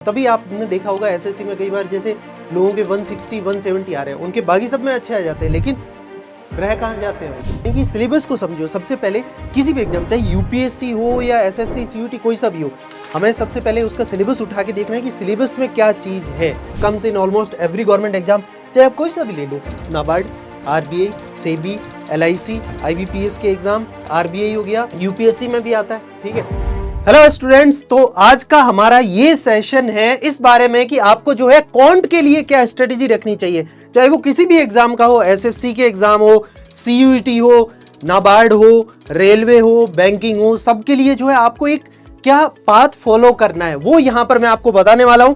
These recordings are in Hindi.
तभी आपने देखा होगा एसएससी में कई बार जैसे लोगों के 160 170 आ रहे हैं, उनके बाकी सब में अच्छे आ जाते हैं, लेकिन रह कहाँ जाते हैं। क्योंकि सिलेबस को समझो। सबसे पहले किसी भी एग्जाम, चाहे यूपीएससी हो या एसएससी सीयूटी कोई सा भी हो, हमें सबसे पहले उसका सिलेबस उठा के देखना है कि सिलेबस में क्या चीज़ है। Comes in almost every government exam, चाहे आप कोई सा भी ले लो, NABARD, RBI, SEBI, LIC, IBPS के एग्जाम, आरबीआई हो गया, यूपीएससी में भी आता है। ठीक है, हेलो स्टूडेंट्स, तो आज का हमारा ये सेशन है इस बारे में कि आपको जो है क्वांट के लिए क्या स्ट्रेटेजी रखनी चाहिए, चाहे वो किसी भी एग्जाम का हो, एसएससी के एग्जाम हो, सीयूईटी हो, नाबार्ड हो, रेलवे हो, बैंकिंग हो, सबके लिए जो है आपको एक क्या पाथ फॉलो करना है, वो यहां पर मैं आपको बताने वाला हूं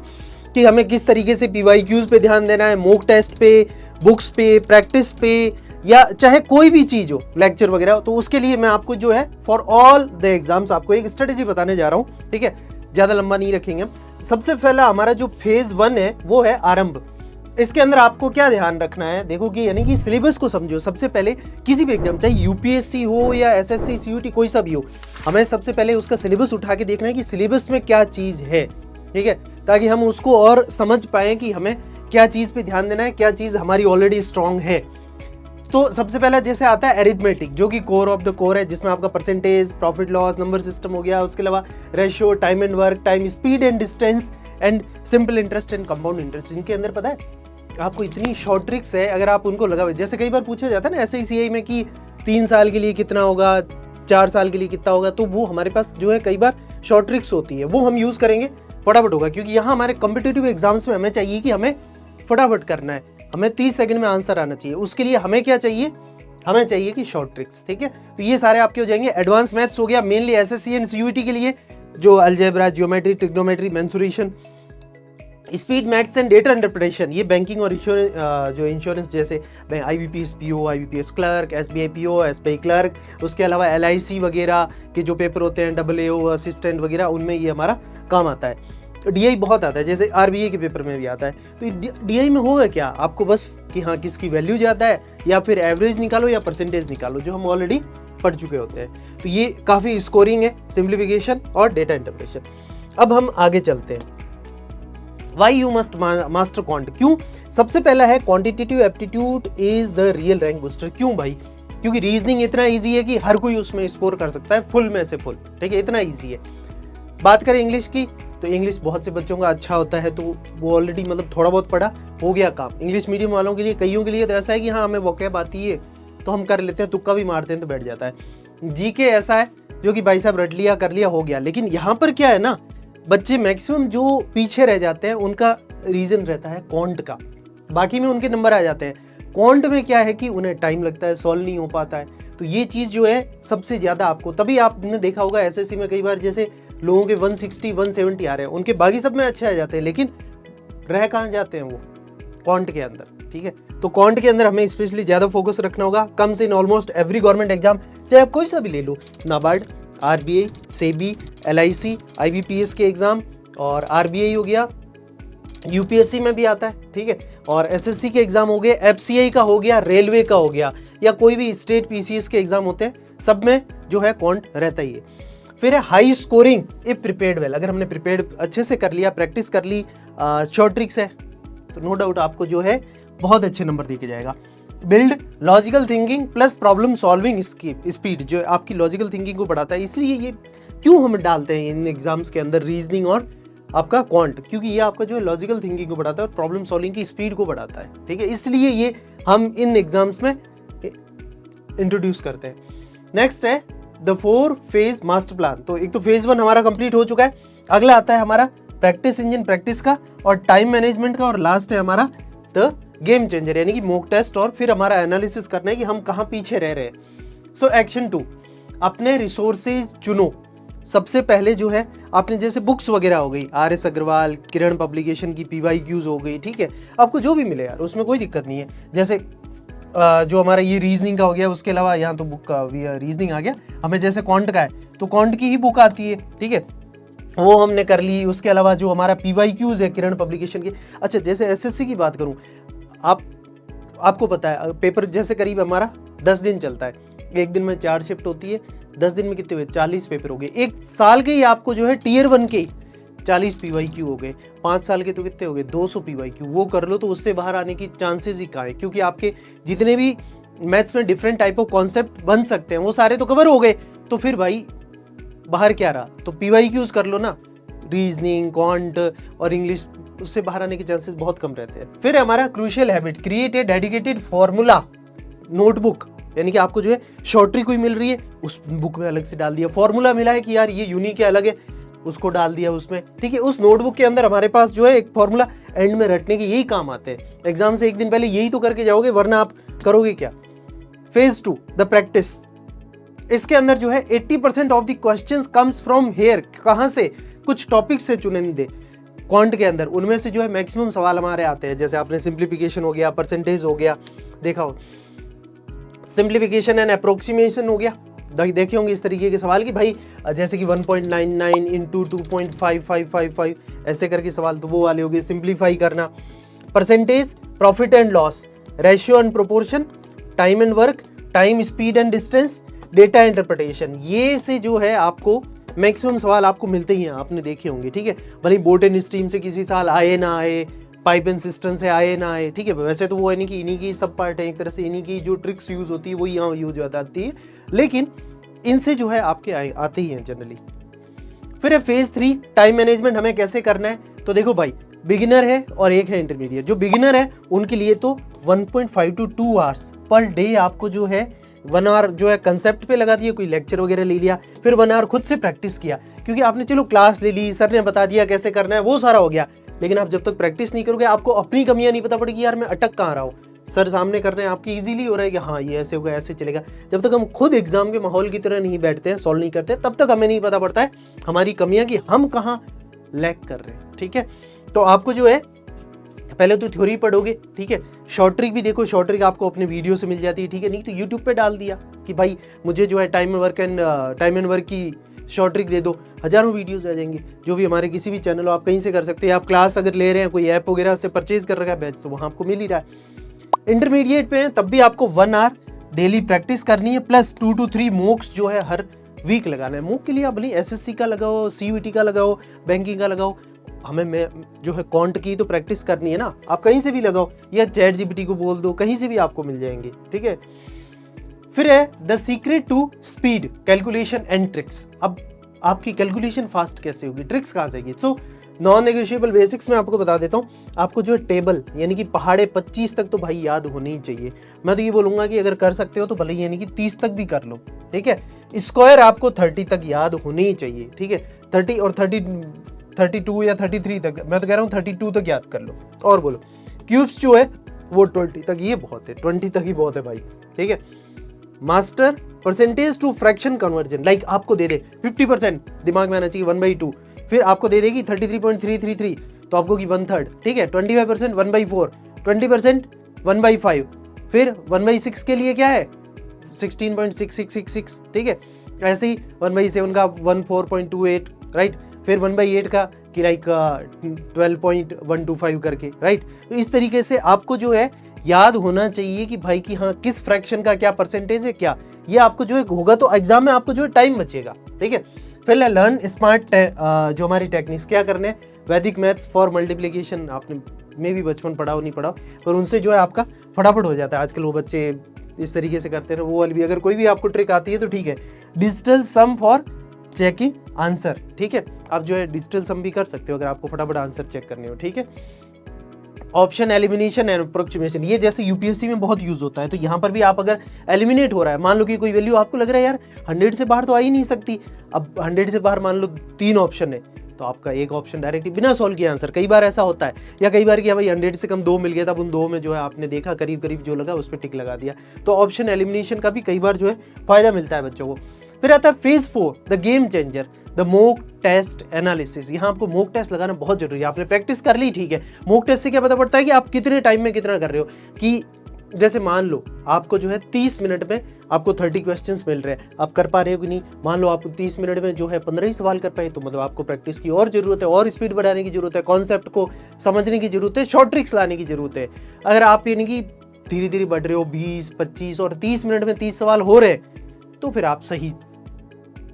कि हमें किस तरीके से पीवाईक्यूज पे ध्यान देना है, मॉक टेस्ट पे, बुक्स पे, प्रैक्टिस पे, या चाहे कोई भी चीज हो, लेक्चर वगैरह। तो उसके लिए मैं आपको जो है फॉर ऑल द एग्जाम्स आपको एक स्ट्रेटेजी बताने जा रहा हूं। ठीक है, ज्यादा लंबा नहीं रखेंगे। सबसे पहला हमारा जो फेज 1 है वो है आरंभ। इसके अंदर आपको क्या ध्यान रखना है, देखो कि यानी कि सिलेबस को समझो। सबसे पहले किसी भी एग्जाम, चाहे यूपीएससी हो या एसएससी सीयूटी कोई सा भी हो, हमें सबसे पहले उसका सिलेबस उठा के देखना है कि सिलेबस में क्या चीज है। ठीक है, ताकि हम उसको और समझ पाए कि हमें क्या चीज पे ध्यान देना है, क्या चीज हमारी ऑलरेडी स्ट्रांग है। तो सबसे पहला जैसे आता है एरिथमेटिक, जो कि कोर ऑफ द कोर है, जिसमें आपका percentage, profit loss, number system हो गया। उसके अलावा ratio, time and work, time, speed and distance, and simple interest and compound interest. इनके अंदर पता है आपको इतनी शॉर्ट ट्रिक्स है, अगर आप उनको लगाओ। जैसे कई बार पूछा जाता है ना एसआईसीआई में कि 3 साल के लिए कितना होगा, 4 साल के लिए कितना होगा, तो वो हमारे पास जो है कई बार शॉर्ट ट्रिक्स होती है, वो हम यूज करेंगे, फटाफट होगा। क्योंकि यहाँ हमारे कॉम्पिटिटिव एग्जाम्स में हमें चाहिए कि हमें फटाफट करना है, हमें 30 सेकंड में आंसर आना चाहिए। उसके लिए हमें क्या चाहिए, हमें चाहिए कि शॉर्ट ट्रिक्स। ठीक है, तो ये सारे आपके हो जाएंगे। एडवांस मैथ्स हो गया मेनली एसएससी एंड सीयूईटी के लिए, जो algebra, geometry, trigonometry, mensuration, speed maths and data interpretation, ये बैंकिंग और जो इंश्योरेंस, जैसे IBPS PO, IBPS clerk, SBI PO, SBI clerk, उसके अलावा एलआईसी वगैरह के जो पेपर होते हैं, AAO असिस्टेंट वगैरह, उनमें ये हमारा काम आता है। डीआई बहुत आता है, जैसे आरबीआई के पेपर में भी आता है। तो डीआई में होगा क्या, आपको बस कि हाँ किसकी वैल्यू ज़्यादा है, या फिर एवरेज निकालो या परसेंटेज निकालो, जो हम ऑलरेडी पढ़ चुके होते हैं। तो ये काफ़ी स्कोरिंग है, सिंप्लीफिकेशन और डेटा इंटरप्रिटेशन। अब हम आगे चलते हैं। Why you must master quant, क्यों? सबसे पहला है quantitative aptitude is the real rank booster. क्यों भाई? क्योंकि रीजनिंग इतना ईजी है कि हर कोई उसमें स्कोर कर सकता है, फुल में से फुल। ठीक है, इतना ईजी है। बात करें इंग्लिश की, तो इंग्लिश बहुत से बच्चों का अच्छा होता है, तो वो ऑलरेडी मतलब थोड़ा बहुत पढ़ा, हो गया काम। इंग्लिश मीडियम वालों के लिए, कईयों के लिए तो ऐसा है कि हाँ हमें वोकैब आती है तो हम कर लेते हैं, तुक्का भी मारते हैं तो बैठ जाता है। जीके ऐसा है जो कि भाई साहब रट लिया, कर लिया, हो गया। लेकिन यहाँ पर क्या है ना, बच्चे मैक्सिमम जो पीछे रह जाते हैं उनका रीजन रहता है क्वांट का, बाकी में उनके नंबर आ जाते हैं। क्वांट में क्या है कि उन्हें टाइम लगता है, सॉल्व नहीं हो पाता है। तो ये चीज़ जो है सबसे ज़्यादा आपको, तभी आपने देखा होगा एसएससी में कई बार जैसे लोगों के 160 170 आ रहे हैं, उनके बाकी सब में अच्छे आ जाते हैं, लेकिन रह कहाँ जाते हैं वो, क्वांट के अंदर। ठीक है, तो क्वांट के अंदर हमें स्पेशली ज़्यादा फोकस रखना होगा। Comes in almost every government exam, चाहे आप कोई सा भी ले लो, NABARD, RBI, SEBI, LIC, IBPS के एग्जाम, और आरबीआई हो गया, यूपीएससी में भी आता है। ठीक है, और एसएससी के एग्जाम हो गए, एफसीआई का हो गया, रेलवे का हो गया, या कोई भी स्टेट पीसीएस के एग्जाम होते हैं, सब में जो है क्वांट रहता ही है। फिर है high scoring if prepared well. अगर हमने प्रिपेयर्ड अच्छे से कर लिया, प्रैक्टिस कर ली, शॉर्ट ट्रिक्स है, तो नो डाउट आपको जो है बहुत अच्छे नंबर देके जाएगा। Build logical thinking plus problem solving speed, जो आपकी लॉजिकल थिंकिंग को बढ़ाता है। इसलिए ये क्यों हम डालते हैं इन एग्जाम्स के अंदर रीजनिंग और आपका क्वांट, क्योंकि ये आपका जो है लॉजिकल थिंकिंग को बढ़ाता है और प्रॉब्लम सॉल्विंग की स्पीड को बढ़ाता है। ठीक है, इसलिए ये हम इन एग्जाम्स में इंट्रोड्यूस करते हैं। नेक्स्ट है द 4 फेज मास्टर प्लान। तो एक तो फेज 1 हमारा कंप्लीट हो चुका है, अगला आता है हमारा प्रैक्टिस इंजन प्रैक्टिस का और टाइम मैनेजमेंट का, और लास्ट है हमारा द गेम चेंजर, यानी कि मॉक टेस्ट, और फिर हमारा एनालिसिस करना है कि हम कहाँ पीछे रह रहे हैं। सो एक्शन 2, अपने रिसोर्सेज चुनो। सबसे पहले जो है आपने जैसे बुक्स वगैरह हो गई, RS अग्रवाल, किरण पब्लिकेशन की पीवाईक्यूज हो गई। ठीक है, आपको जो भी मिले यार उसमें कोई दिक्कत नहीं है। जैसे जो हमारा ये रीजनिंग का हो गया, उसके अलावा यहाँ तो बुक का रीजनिंग आ गया, हमें जैसे क्वांट का है तो क्वांट की ही बुक आती है। ठीक है, वो हमने कर ली। उसके अलावा जो हमारा पीवाईक्यूज है किरण पब्लिकेशन की। अच्छा, जैसे एसएससी की बात करूँ, आपको पता है पेपर जैसे करीब हमारा 10 दिन चलता है, एक दिन में 4 शिफ्ट होती है, 10 दिन में कितने हुए, 40 पेपर हो गए। एक साल के ही आपको जो है Tier 1 के 40 PYQ हो गए, 5 साल के तो कितने हो गए 200 PYQ, वो कर लो तो उससे बाहर आने की चांसेस ही कहाँ है, क्योंकि आपके जितने भी मैथ्स में डिफरेंट टाइप ऑफ कॉन्सेप्ट बन सकते हैं वो सारे तो कवर हो गए, तो फिर भाई बाहर क्या रहा, तो PYQs कर लो ना, रीजनिंग, क्वांट और इंग्लिश, उससे बाहर आने के चांसेस बहुत कम रहते हैं। फिर हमारा crucial habit, create a dedicated formula notebook, यानी कि आपको जो है शॉर्ट ट्रिक कोई मिल रही है उस बुक में अलग से डाल दिया, फॉर्मूला मिला है कि यार ये यूनिक है अलग है उसको डाल दिया उसमें, ठीक है। उस नोटबुक के अंदर हमारे पास जो है एक फॉर्मूला एंड में रटने के यही काम आते हैं, एग्जाम से एक दिन पहले यही तो करके जाओगे, वरना आप करोगे क्या। फेज 2 द प्रैक्टिस, इसके अंदर जो है 80% of the questions comes from here, कहां से, कुछ टॉपिक से चुनिंदे क्वांट के अंदर, उनमें से जो है मैक्सिमम सवाल हमारे आते हैं, जैसे आपने सिंप्लीफिकेशन हो गया, परसेंटेज हो गया, देखा हो सिंप्लीफिकेशन एंड अप्रोक्सीमेशन हो गया, देखे होंगे इस तरीके के सवाल कि भाई जैसे कि 1.99 इंटू 2.5555 ऐसे करके सवाल, तो वो वाले हो गए। सिंप्लीफाई करना, percentage, profit and loss, ratio and proportion, time and work, time, speed and distance, data interpretation, ये से जो है आपको मैक्सिमम सवाल आपको मिलते ही हैं, आपने देखे होंगे, ठीक है। भले बोट एंड स्ट्रीम से किसी साल आए ना आए, पाइप एंड सिस्टम से आए ना आए, ठीक है, वैसे तो वो यानी कि इन्हीं की सब पार्ट है, एक तरह से इन्हीं की जो ट्रिक्स यूज होती है वो यहाँ यूज होती है, लेकिन इनसे जो है आपके आते ही हैं जनरली। फिर है फेज 3 टाइम मैनेजमेंट, हमें कैसे करना है, तो देखो भाई बिगिनर है और एक है इंटरमीडिएट, जो बिगिनर है उनके लिए तो 1.5 to 2 आवर्स पर डे आपको जो है 1 आवर जो है कंसेप्ट पे लगा दिया, कोई लेक्चर वगैरह ले लिया, फिर 1 आवर खुद से प्रैक्टिस किया, क्योंकि आपने चलो क्लास ले ली, सर ने बता दिया कैसे करना है, वो सारा हो गया, लेकिन आप जब तक प्रैक्टिस नहीं करोगे आपको अपनी कमियां नहीं पता पड़ेगी, यार मैं अटक कहाँ रहा हूँ, सर सामने कर रहे हैं आपकी इजीली हो रहा है कि हाँ ये ऐसे होगा ऐसे चलेगा, जब तक हम खुद एग्जाम के माहौल की तरह नहीं बैठते हैं, सॉल्व नहीं करते, तब तक हमें नहीं पता पड़ता है हमारी कमियां कि हम कहाँ लैक कर रहे हैं, ठीक है। तो आपको जो है पहले तो थ्योरी पढ़ोगे, ठीक है, शॉर्ट ट्रिक भी देखो, शॉर्ट ट्रिक आपको अपने वीडियो से मिल जाती है, ठीक है, नहीं तो यूट्यूब पे डाल दिया कि भाई मुझे जो है टाइम एंड वर्क की शॉर्ट ट्रिक दे दो, हजारों वीडियोस आ जाएंगे, जो भी हमारे किसी भी चैनल हो आप कहीं से कर सकते हैं, आप क्लास अगर ले रहे हैं कोई ऐप वगैरह से परचेज कर रखा है बैच, तो वहाँ आपको मिल ही रहा है। इंटरमीडिएट पे हैं तब भी आपको 1 आवर डेली प्रैक्टिस करनी है, प्लस 2 to 3 मॉक्स जो है हर वीक लगाना है। मॉक के लिए आप भले SSC का लगाओ, CUET का लगाओ, बैंकिंग का लगाओ, हमें जो है क्वांट की तो प्रैक्टिस करनी है ना, आप कहीं से भी लगाओ या ChatGPT को बोल दो, कहीं से भी आपको मिल जाएंगे, ठीक है। फिर है the secret to speed calculation and tricks, अब आपकी कैलकुलेशन फास्ट कैसे होगी, ट्रिक्स कहाँ से आएगी। तो नॉन नेगोशिएबल बेसिक्स में आपको बता देता हूँ, आपको जो है टेबल यानी कि पहाड़े 25 तक तो भाई याद होने ही चाहिए, मैं तो ये बोलूंगा कि अगर कर सकते हो तो भले यानी कि 30 तक भी कर लो, ठीक है। स्क्वायर आपको 30 तक याद होने ही चाहिए, ठीक है, 30 और 32 या 33 तक, मैं तो कह रहा हूँ 32 तक याद कर लो। और बोलो क्यूब्स जो है वो 20 तक, ये बहुत है, 20 तक ही बहुत है भाई, ठीक है। Master percentage to fraction conversion, like आपको दे दे 50% दिमाग में आना चाहिए 1/2, फिर आपको दे देगी 33.333 तो आपको की 1/3, ठीक है। 25% 1/4, 20% 1/5, फिर 1/6 के लिए क्या है 16.6666, ठीक है। ऐसे ही 1/7 का 14.28, राइट, फिर 1/8 का कि लाइक 12.125 करके, राइट। तो इस तरीके से आपको जो है याद होना चाहिए कि भाई कि हाँ किस फ्रैक्शन का क्या परसेंटेज है, क्या ये आपको जो है होगा, तो एग्जाम में आपको जो है टाइम बचेगा, ठीक है। फिर लर्न स्मार्ट जो हमारी टेक्निक्स क्या करने हैं, वैदिक मैथ्स फॉर मल्टीप्लिकेशन, आपने में भी बचपन पढ़ा हो नहीं पढ़ा, पर उनसे जो है आपका फटाफट हो जाता है, आजकल वो बच्चे इस तरीके से करते हैं, वो वाली भी अगर कोई भी आपको ट्रिक आती है तो ठीक है। Digital sum for checking answer, ठीक है, आप जो है डिजिटल सम भी कर सकते हो अगर आपको फटाफट आंसर चेक करने हो, ठीक है। ऑप्शन एलिमिनेशन एंड अप्रोक्सीमेशन, ये जैसे यूपीएससी में बहुत यूज होता है, तो यहाँ पर भी आप अगर एलिमिनेट हो रहा है, मान लो कि कोई वैल्यू आपको लग रहा है यार 100 से बाहर तो आ ही नहीं सकती, अब 100 से बाहर मान लो 3 ऑप्शन है, तो आपका एक ऑप्शन डायरेक्टली बिना सॉल्व किए आंसर, कई बार ऐसा होता है, या कई बार कि भाई 100 से कम 2 मिल गया था, उन 2 में जो है आपने देखा करीब करीब जो लगा उस पर टिक लगा दिया, तो ऑप्शन एलिमिनेशन का भी कई बार जो है फायदा मिलता है बच्चों को। फिर आता है phase 4 the game changer, the mock test analysis, यहाँ आपको मॉक टेस्ट लगाना बहुत जरूरी है, आपने प्रैक्टिस कर ली, ठीक है। मॉक टेस्ट से क्या पता पड़ता है कि आप कितने टाइम में कितना कर रहे हो, कि जैसे मान लो आपको जो है 30 मिनट में आपको 30 क्वेश्चंस मिल रहे हैं, आप कर पा रहे हो कि नहीं, मान लो आपको 30 मिनट में जो है 15 ही सवाल कर पाए, तो मतलब आपको प्रैक्टिस की और जरूरत है, और स्पीड बढ़ाने की जरूरत है, कॉन्सेप्ट को समझने की जरूरत है, शॉर्ट ट्रिक्स लाने की जरूरत है। अगर आप यानी कि धीरे धीरे बढ़ रहे हो, 20, 25 और 30 मिनट में 30 सवाल हो रहे हैं, तो फिर आप सही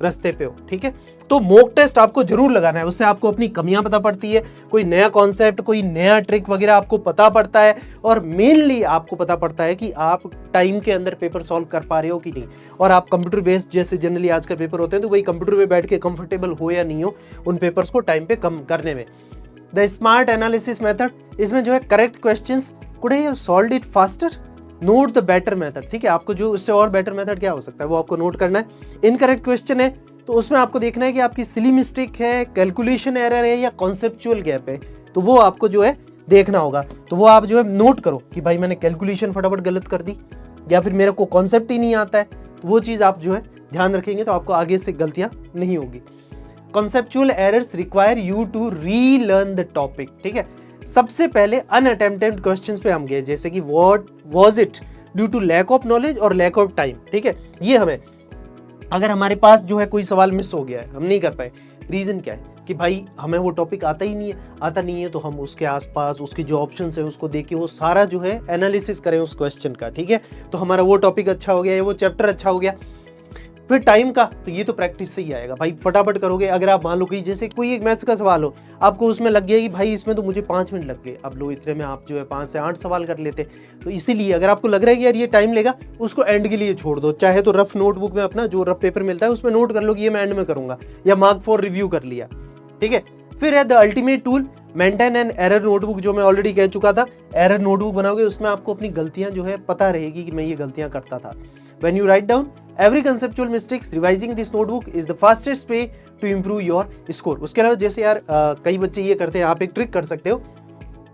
रास्ते पे हो, ठीक है। तो मॉक टेस्ट आपको जरूर लगाना है, उससे आपको अपनी कमियां पता पड़ती है, कोई नया कॉन्सेप्ट, कोई नया ट्रिक वगैरह आपको पता पड़ता है, और मेनली आपको पता पड़ता है कि आप टाइम के अंदर पेपर सॉल्व कर पा रहे हो कि नहीं, और आप कंप्यूटर बेस्ड जैसे जनरली आजकल पेपर होते हैं तो वही कंप्यूटर पे बैठ के कंफर्टेबल हो या नहीं हो उन पेपर्स को टाइम पे कम करने में। द स्मार्ट एनालिसिस मेथड, इसमें जो है correct questions, could have solved it faster, note the better method, ठीक है। आपको जो उससे और बेटर मेथड क्या हो सकता है वो आपको नोट करना है। इनकरेक्ट क्वेश्चन है तो उसमें आपको देखना है कि आपकी सिली मिस्टेक है, कैलकुलेशन एरर है, या कॉन्सेप्चुअल गैप है, तो वो आपको जो है देखना होगा। तो वो आप जो है नोट करो कि भाई मैंने कैलकुलेशन फटाफट गलत कर दी, या फिर मेरे को कॉन्सेप्ट ही नहीं आता है, तो वो चीज़ आप जो है ध्यान रखेंगे तो आपको आगे से गलतियाँ नहीं होगी। Conceptual errors require you to relearn the topic, ठीक है। सबसे पहले अनअटेम्प्टेड क्वेश्चंस पे हम गए, जैसे कि what was it due to lack of knowledge और लैक ऑफ टाइम, ठीक है। ये हमें, अगर हमारे पास जो है कोई सवाल मिस हो गया है, हम नहीं कर पाए, रीजन क्या है कि भाई हमें वो टॉपिक आता नहीं है, तो हम उसके आसपास उसके जो ऑप्शंस है उसको देख के वो सारा जो है एनालिसिस करें उस क्वेश्चन का, ठीक है। तो हमारा वो टॉपिक अच्छा हो गया या वो चैप्टर अच्छा हो गया। फिर टाइम का, तो ये तो प्रैक्टिस से ही आएगा भाई, फटाफट करोगे। अगर आप मान लो कि जैसे कोई एक मैथ्स का सवाल हो, आपको उसमें लग गया कि भाई इसमें तो मुझे 5 मिनट लग गए, अब लो इतने में आप जो है 5 से 8 सवाल कर लेते। तो इसीलिए अगर आपको लग रहा है कि यार ये टाइम लेगा, उसको एंड के लिए छोड़ दो, चाहे तो रफ नोटबुक में अपना जो रफ पेपर मिलता है उसमें नोट कर लो कि ये मैं एंड में करूंगा, या मार्क फॉर रिव्यू कर लिया, ठीक है। फिर है the ultimate tool, maintain an error notebook, जो मैं ऑलरेडी कह चुका था। एरर नोटबुक बनाओगे उसमें आपको अपनी गलतियां जो है पता रहेगी कि मैं ये गलतियां करता था। When you write down every conceptual mistakes, revising this notebook is the fastest way to improve your score. उसके अलावा जैसे यार कई बच्चे ये करते हैं, आप एक ट्रिक कर सकते हो,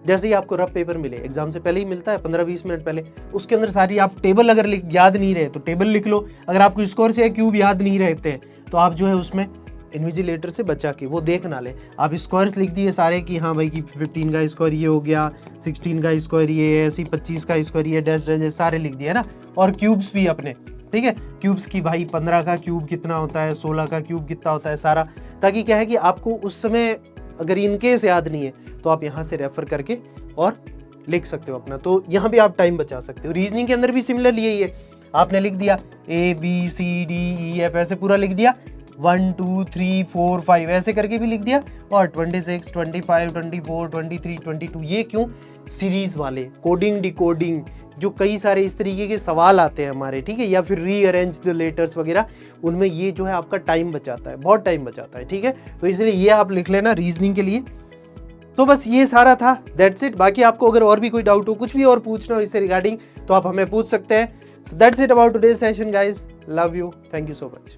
जैसे ही आपको रफ पेपर मिले, एग्जाम से पहले ही मिलता है 15-20 मिनट पहले, उसके अंदर सारी आप टेबल अगर याद नहीं रहे तो टेबल लिख लो। अगर आपको स्कोर से क्यूब याद नहीं रहते हैं तो आप जो है उसमें इन्विजिलेटर से बचा के वो देख ना ले, आप स्क्वायर्स लिख दिए सारे कि हाँ भाई कि 15 का स्क्वायर ये हो गया, 16 का स्क्वायर ये है, ऐसे 25 का स्क्वायर ये, डैश डैश सारे लिख दिए ना। और क्यूब्स भी अपने, ठीक है, क्यूब्स की भाई 15 का क्यूब कितना होता है, 16 का क्यूब कितना होता है सारा, ताकि क्या है कि आपको उस समय अगर इनकेस याद नहीं है तो आप यहाँ से रेफर करके और लिख सकते हो अपना, तो यहाँ भी आप टाइम बचा सकते हो। रीजनिंग के अंदर भी सिमिलरली यही है, आपने लिख दिया ABCDEF ऐसे पूरा लिख दिया, 1 2 3 4 5 ऐसे करके भी लिख दिया, और 26 25 24 23 22, ये क्यों, सीरीज वाले कोडिंग डिकोडिंग जो कई सारे इस तरीके के सवाल आते हैं हमारे, ठीक है, या फिर रीअरेंज द लेटर्स वगैरह, उनमें ये जो है आपका टाइम बचाता है, बहुत टाइम बचाता है, ठीक है। तो इसलिए ये आप लिख लेना रीजनिंग के लिए। तो बस ये सारा था, दैट्स इट। बाकी आपको अगर और भी कोई डाउट हो, कुछ भी और पूछना हो इससे रिगार्डिंग, तो आप हमें पूछ सकते हैं। So that's it about today's session guys, love you, thank you so much.